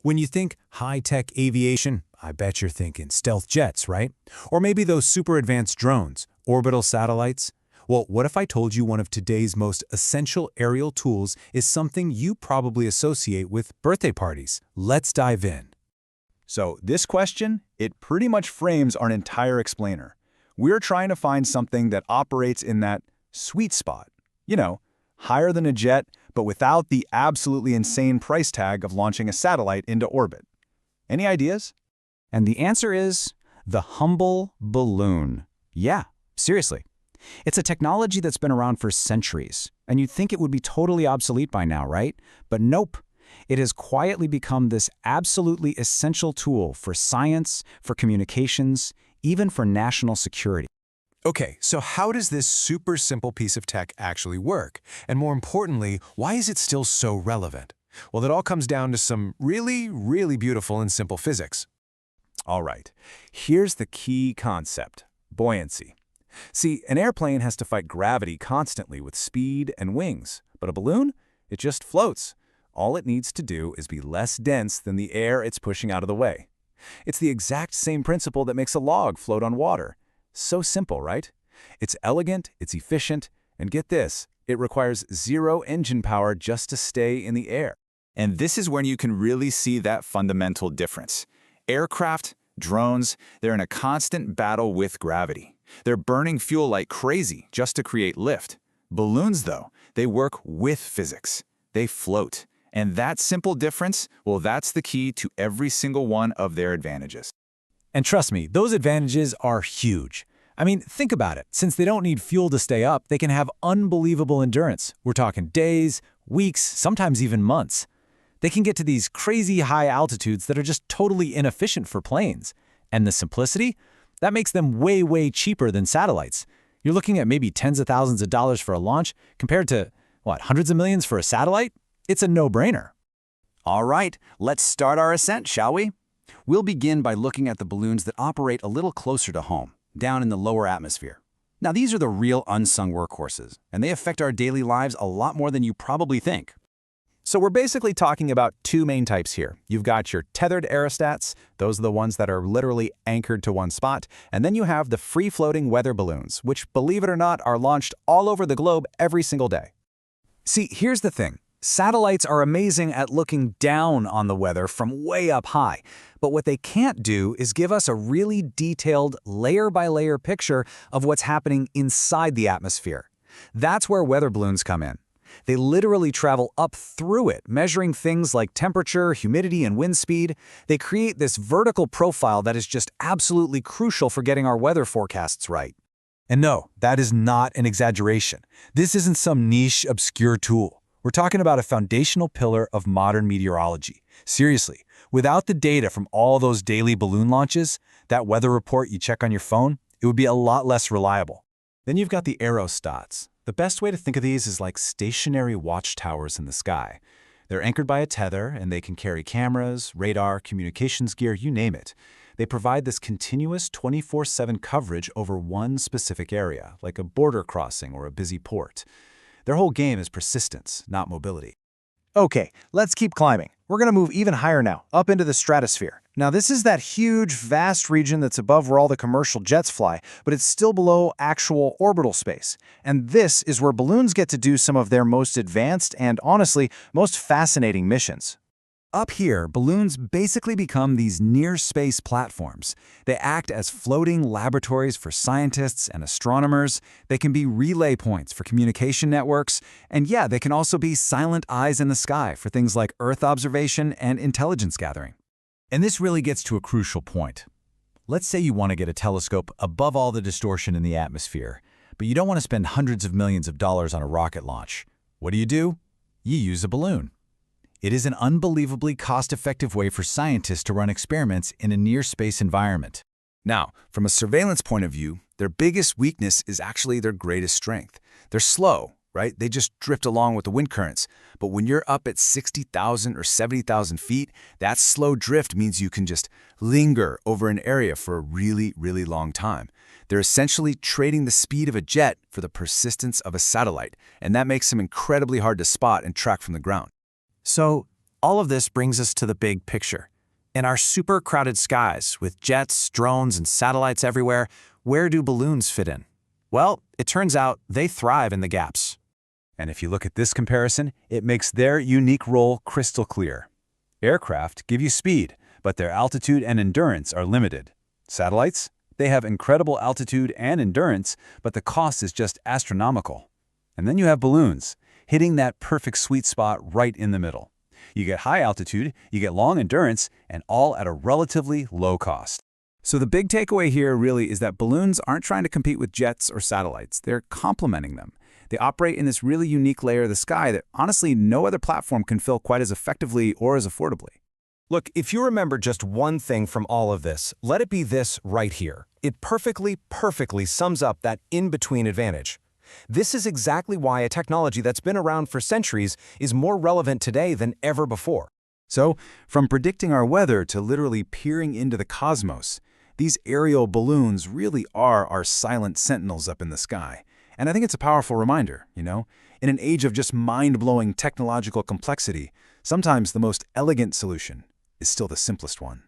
When you think high-tech aviation, I bet you're thinking stealth jets, right? Or maybe those super advanced drones, orbital satellites. Well, what if I told you one of today's most essential aerial tools is something you probably associate with birthday parties? Let's dive in. So this question, it pretty much frames our entire explainer. We're trying to find something that operates in that sweet spot. You know, higher than a jet, but without the absolutely insane price tag of launching a satellite into orbit. Any ideas? And the answer is the humble balloon. Yeah, seriously. It's a technology that's been around for centuries, and you'd think it would be totally obsolete by now, right? But nope. It has quietly become this absolutely essential tool for science, for communications, even for national security. Okay, so how does this super simple piece of tech actually work? And more importantly, why is it still so relevant? Well, it all comes down to some really beautiful and simple physics. All right, here's the key concept: buoyancy. See, an airplane has to fight gravity constantly with speed and wings, but a balloon, it just floats. All it needs to do is be less dense than the air it's pushing out of the way. It's the exact same principle that makes a log float on water. So simple, right? It's elegant, it's efficient, and get this, it requires zero engine power just to stay in the air. And this is when you can really see that fundamental difference. Aircraft, drones, they're in a constant battle with gravity. They're burning fuel like crazy just to create lift. Balloons, though, they work with physics. They float. And that simple difference, well, that's the key to every single one of their advantages. And trust me, those advantages are huge. I mean, think about it. Since they don't need fuel to stay up, they can have unbelievable endurance. We're talking days, weeks, sometimes even months. They can get to these crazy high altitudes that are just totally inefficient for planes. And the simplicity? That makes them way cheaper than satellites. You're looking at maybe tens of thousands of dollars for a launch compared to, what, hundreds of millions for a satellite? It's a no-brainer. All right, let's start our ascent, shall we? We'll begin by looking at the balloons that operate a little closer to home, down in the lower atmosphere. Now, these are the real unsung workhorses, and they affect our daily lives a lot more than you probably think. So we're basically talking about two main types here. You've got your tethered aerostats, those are the ones that are literally anchored to one spot, and then you have the free-floating weather balloons, which, believe it or not, are launched all over the globe every single day. See, here's the thing. Satellites are amazing at looking down on the weather from way up high, but what they can't do is give us a really detailed layer-by-layer picture of what's happening inside the atmosphere. That's where weather balloons come in. They literally travel up through it, measuring things like temperature, humidity, and wind speed. They create this vertical profile that is just absolutely crucial for getting our weather forecasts right. And no, that is not an exaggeration. This isn't some niche, obscure tool. We're talking about a foundational pillar of modern meteorology. Seriously, without the data from all those daily balloon launches, that weather report you check on your phone, it would be a lot less reliable. Then you've got the aerostats. The best way to think of these is like stationary watchtowers in the sky. They're anchored by a tether, and they can carry cameras, radar, communications gear, you name it. They provide this continuous 24/7 coverage over one specific area, like a border crossing or a busy port. Their whole game is persistence, not mobility. Okay, let's keep climbing. We're going to move even higher now, up into the stratosphere. Now, this is that huge, vast region that's above where all the commercial jets fly, but it's still below actual orbital space. And this is where balloons get to do some of their most advanced and, honestly, most fascinating missions. Up here, balloons basically become these near-space platforms. They act as floating laboratories for scientists and astronomers. They can be relay points for communication networks. And yeah, they can also be silent eyes in the sky for things like Earth observation and intelligence gathering. And this really gets to a crucial point. Let's say you want to get a telescope above all the distortion in the atmosphere, but you don't want to spend hundreds of millions of dollars on a rocket launch. What do? You use a balloon. It is an unbelievably cost-effective way for scientists to run experiments in a near-space environment. Now, from a surveillance point of view, their biggest weakness is actually their greatest strength. They're slow, right? They just drift along with the wind currents. But when you're up at 60,000 or 70,000 feet, that slow drift means you can just linger over an area for a really long time. They're essentially trading the speed of a jet for the persistence of a satellite, and that makes them incredibly hard to spot and track from the ground. So, All of this brings us to the big picture. In our super crowded skies, with jets, drones, and satellites everywhere, where do balloons fit in? Well, it turns out they thrive in the gaps. And if you look at this comparison, it makes their unique role crystal clear. Aircraft give you speed, but their altitude and endurance are limited. Satellites? They have incredible altitude and endurance, but the cost is just astronomical. And then you have balloons, hitting that perfect sweet spot right in the middle. You get high altitude, you get long endurance, and all at a relatively low cost. So the big takeaway here really is that balloons aren't trying to compete with jets or satellites. They're complementing them. They operate in this really unique layer of the sky that honestly no other platform can fill quite as effectively or as affordably. Look, if you remember just one thing from all of this, let it be this right here. It perfectly sums up that in-between advantage. This is exactly why a technology that's been around for centuries is more relevant today than ever before. So, from predicting our weather to literally peering into the cosmos, these aerial balloons really are our silent sentinels up in the sky. And I think it's a powerful reminder, in an age of just mind-blowing technological complexity, sometimes the most elegant solution is still the simplest one.